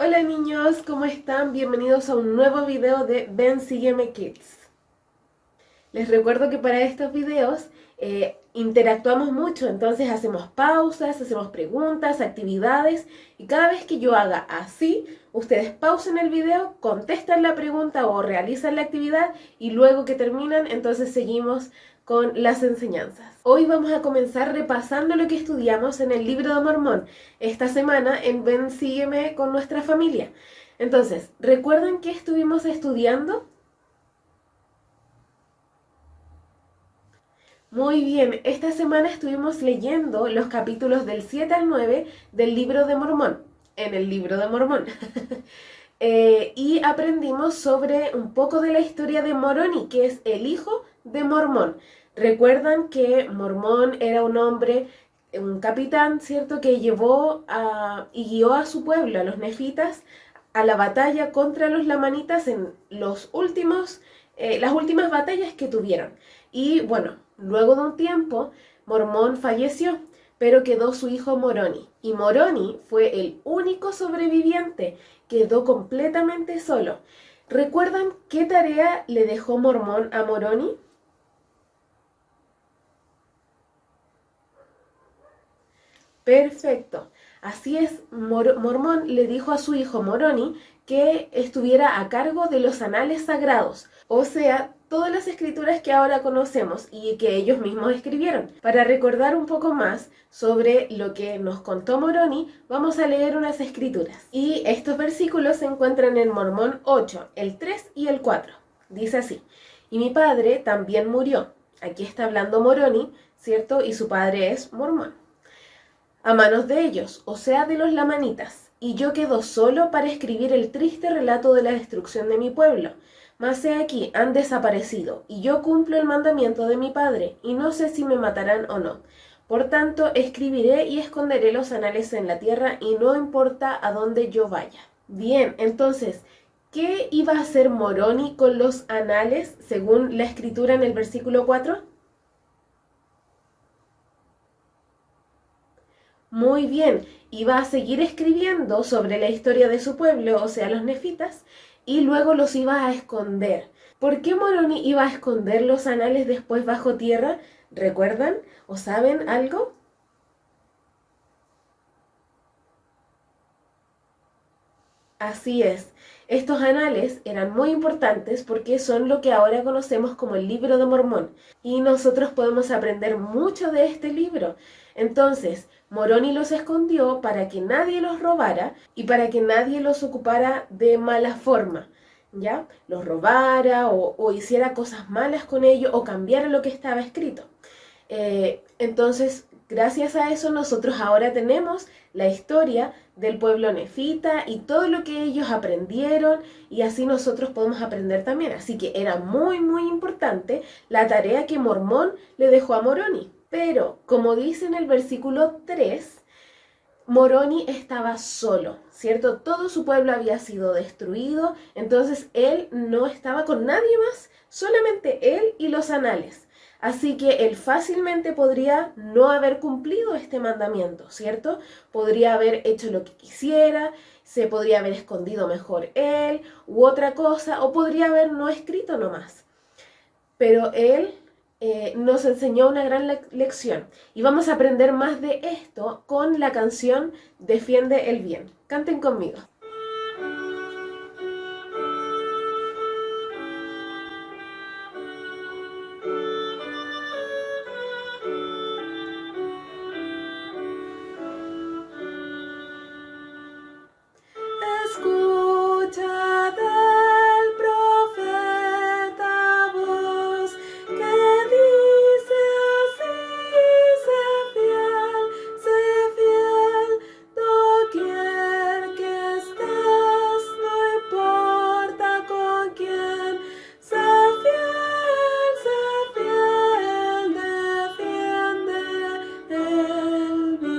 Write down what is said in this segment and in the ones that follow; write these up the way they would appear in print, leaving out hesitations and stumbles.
Hola niños, ¿cómo están? Bienvenidos a un nuevo video de Ven Sígueme Kids. Les recuerdo que para estos videos interactuamos mucho, entonces hacemos pausas, hacemos preguntas, actividades y cada vez que yo haga así, ustedes pausen el video, contestan la pregunta o realizan la actividad y luego que terminan, entonces seguimos con las enseñanzas. Hoy vamos a comenzar repasando lo que estudiamos en el libro de Mormón esta semana en Ven Sígueme con nuestra familia. Entonces, ¿recuerdan qué estuvimos estudiando? Muy bien, esta semana estuvimos leyendo los capítulos del 7 al 9 del libro de Mormón, en el libro de Mormón. Y aprendimos sobre un poco de la historia de Moroni, que es el hijo de Mormón. Recuerdan que Mormón era un hombre, un capitán, ¿cierto?, que llevó y guió a su pueblo, a los nefitas, a la batalla contra los lamanitas en las últimas batallas que tuvieron. Y bueno, luego de un tiempo, Mormón falleció, pero quedó su hijo Moroni. Y Moroni fue el único sobreviviente, quedó completamente solo. ¿Recuerdan qué tarea le dejó Mormón a Moroni? Perfecto. Así es, Mormón le dijo a su hijo Moroni que estuviera a cargo de los anales sagrados, o sea, todas las escrituras que ahora conocemos y que ellos mismos escribieron. Para recordar un poco más sobre lo que nos contó Moroni, vamos a leer unas escrituras. Y estos versículos se encuentran en Mormón 8, el 3 y el 4. Dice así: y mi padre también murió. Aquí está hablando Moroni, ¿cierto? Y su padre es Mormón, a manos de ellos, o sea, de los lamanitas, y yo quedo solo para escribir el triste relato de la destrucción de mi pueblo. Mas he aquí, han desaparecido, y yo cumplo el mandamiento de mi padre, y no sé si me matarán o no. Por tanto, escribiré y esconderé los anales en la tierra, y no importa a dónde yo vaya. Bien, entonces, ¿qué iba a hacer Moroni con los anales según la escritura en el versículo 4? Muy bien, iba a seguir escribiendo sobre la historia de su pueblo, o sea, los nefitas, y luego los iba a esconder. ¿Por qué Moroni iba a esconder los anales después bajo tierra? ¿Recuerdan o saben algo? Así es. Estos anales eran muy importantes porque son lo que ahora conocemos como el Libro de Mormón y nosotros podemos aprender mucho de este libro. Entonces, Moroni los escondió para que nadie los robara y para que nadie los ocupara de mala forma, ¿ya? Los robara o hiciera cosas malas con ellos o cambiara lo que estaba escrito. Entonces, gracias a eso nosotros ahora tenemos la historia del pueblo nefita y todo lo que ellos aprendieron y así nosotros podemos aprender también. Así que era muy muy importante la tarea que Mormón le dejó a Moroni. Pero, como dice en el versículo 3, Moroni estaba solo, ¿cierto? Todo su pueblo había sido destruido, entonces él no estaba con nadie más, solamente él y los anales. Así que él fácilmente podría no haber cumplido este mandamiento, ¿cierto? Podría haber hecho lo que quisiera, se podría haber escondido mejor él u otra cosa, o podría haber no escrito nomás. Pero él nos enseñó una gran lección y vamos a aprender más de esto con la canción Defiende el Bien. Canten conmigo. Escucha del profeta voz que dice así: sé fiel, doquier que estés, no importa con quién, sé fiel, defiende el bien.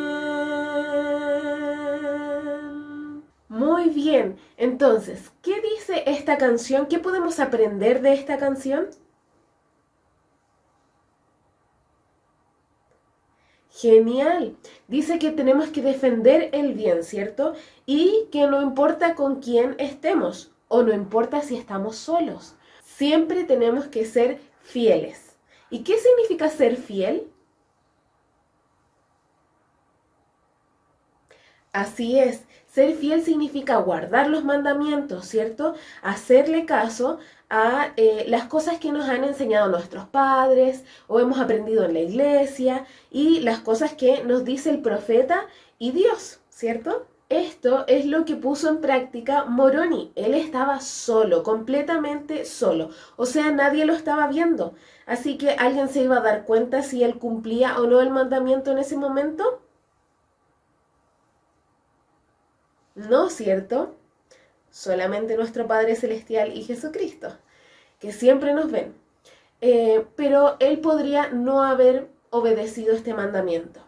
Muy bien, entonces, ¿qué dice esta canción? ¿Qué podemos aprender de esta canción? Genial. Dice que tenemos que defender el bien, ¿cierto? Y que no importa con quién estemos o no importa si estamos solos. Siempre tenemos que ser fieles. ¿Y qué significa ser fiel? Así es, ser fiel significa guardar los mandamientos, ¿cierto? Hacerle caso a las cosas que nos han enseñado nuestros padres o hemos aprendido en la iglesia y las cosas que nos dice el profeta y Dios, ¿cierto? Esto es lo que puso en práctica Moroni. Él estaba solo, completamente solo. O sea, nadie lo estaba viendo. Así que alguien se iba a dar cuenta si él cumplía o no el mandamiento en ese momento. No, ¿cierto? Solamente nuestro Padre Celestial y Jesucristo, que siempre nos ven. Pero él podría no haber obedecido este mandamiento.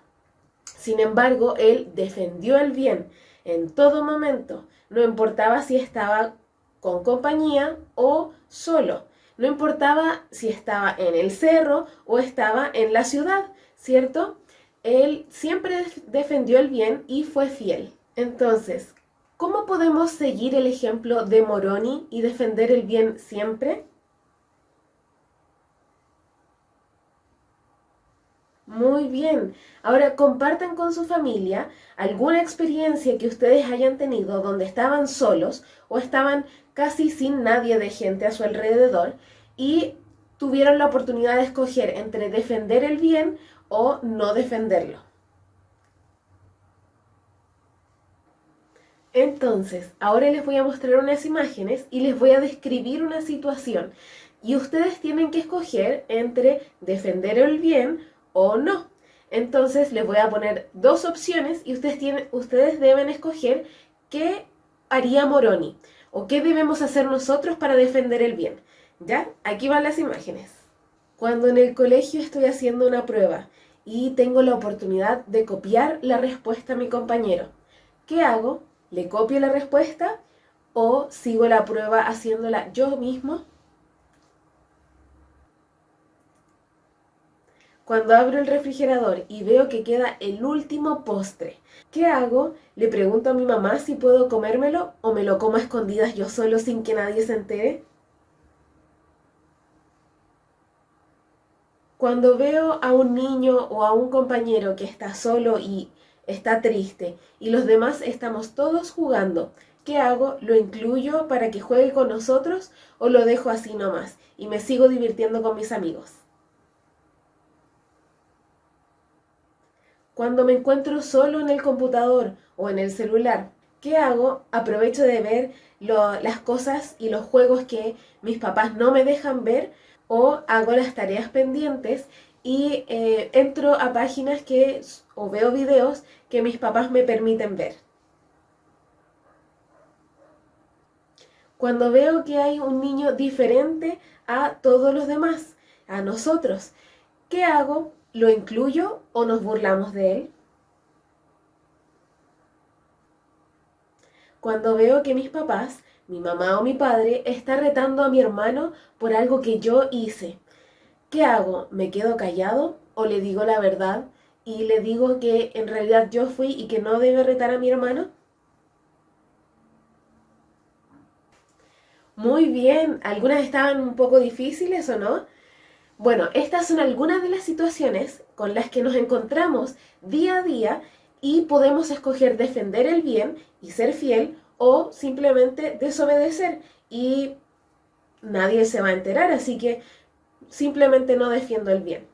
Sin embargo, él defendió el bien en todo momento. No importaba si estaba con compañía o solo. No importaba si estaba en el cerro o estaba en la ciudad, ¿cierto? Él siempre defendió el bien y fue fiel. Entonces, ¿cómo podemos seguir el ejemplo de Moroni y defender el bien siempre? Muy bien. Ahora compartan con su familia alguna experiencia que ustedes hayan tenido donde estaban solos o estaban casi sin nadie de gente a su alrededor y tuvieron la oportunidad de escoger entre defender el bien o no defenderlo. Entonces, ahora les voy a mostrar unas imágenes y les voy a describir una situación. Y ustedes tienen que escoger entre defender el bien o no. Entonces, les voy a poner dos opciones y ustedes deben escoger qué haría Moroni o qué debemos hacer nosotros para defender el bien. ¿Ya? Aquí van las imágenes. Cuando en el colegio estoy haciendo una prueba y tengo la oportunidad de copiar la respuesta a mi compañero, ¿qué hago? ¿Le copio la respuesta o sigo la prueba haciéndola yo mismo? Cuando abro el refrigerador y veo que queda el último postre, ¿qué hago? ¿Le pregunto a mi mamá si puedo comérmelo o me lo como a escondidas yo solo sin que nadie se entere? Cuando veo a un niño o a un compañero que está solo y está triste y los demás estamos todos jugando, ¿qué hago? ¿Lo incluyo para que juegue con nosotros o lo dejo así nomás y me sigo divirtiendo con mis amigos? Cuando me encuentro solo en el computador o en el celular, ¿qué hago? Aprovecho de ver las cosas y los juegos que mis papás no me dejan ver o hago las tareas pendientes y entro a páginas o veo videos que mis papás me permiten ver. Cuando veo que hay un niño diferente a todos los demás, a nosotros, ¿qué hago? ¿Lo incluyo o nos burlamos de él? Cuando veo que mis papás, mi mamá o mi padre, está retando a mi hermano por algo que yo hice, ¿qué hago? ¿Me quedo callado o le digo la verdad y le digo que en realidad yo fui y que no debe retar a mi hermano? Muy bien, algunas estaban un poco difíciles o no. Bueno, estas son algunas de las situaciones con las que nos encontramos día a día y podemos escoger defender el bien y ser fiel o simplemente desobedecer y nadie se va a enterar, así que simplemente no defiendo el bien.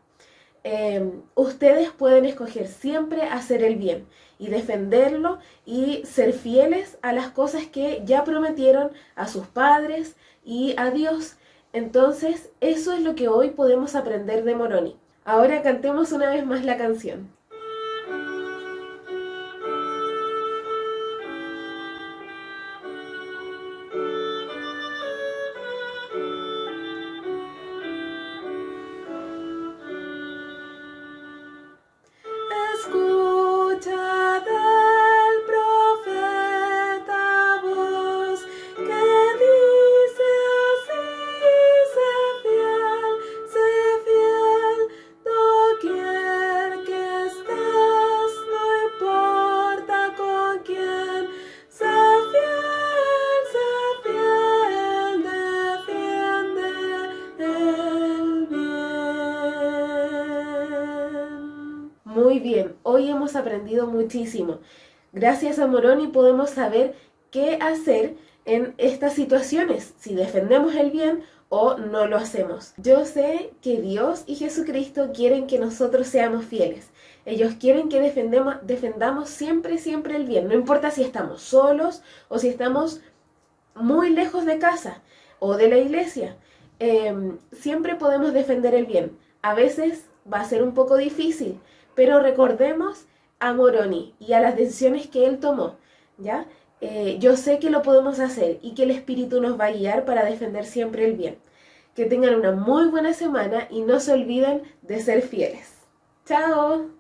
Ustedes pueden escoger siempre hacer el bien y defenderlo y ser fieles a las cosas que ya prometieron a sus padres y a Dios. Entonces, eso es lo que hoy podemos aprender de Moroni. Ahora cantemos una vez más la canción. Escucha del profeta voz que dice así, sé fiel, doquier que bien, hoy hemos aprendido muchísimo. Gracias a Moroni podemos saber qué hacer en estas situaciones, si defendemos el bien o no lo hacemos. Yo sé que Dios y Jesucristo quieren que nosotros seamos fieles. Ellos quieren que defendamos siempre, siempre el bien. No importa si estamos solos o si estamos muy lejos de casa o de la iglesia. Siempre podemos defender el bien. A veces va a ser un poco difícil, pero recordemos a Moroni y a las decisiones que él tomó, ¿ya? Yo sé que lo podemos hacer y que el Espíritu nos va a guiar para defender siempre el bien. Que tengan una muy buena semana y no se olviden de ser fieles. ¡Chao!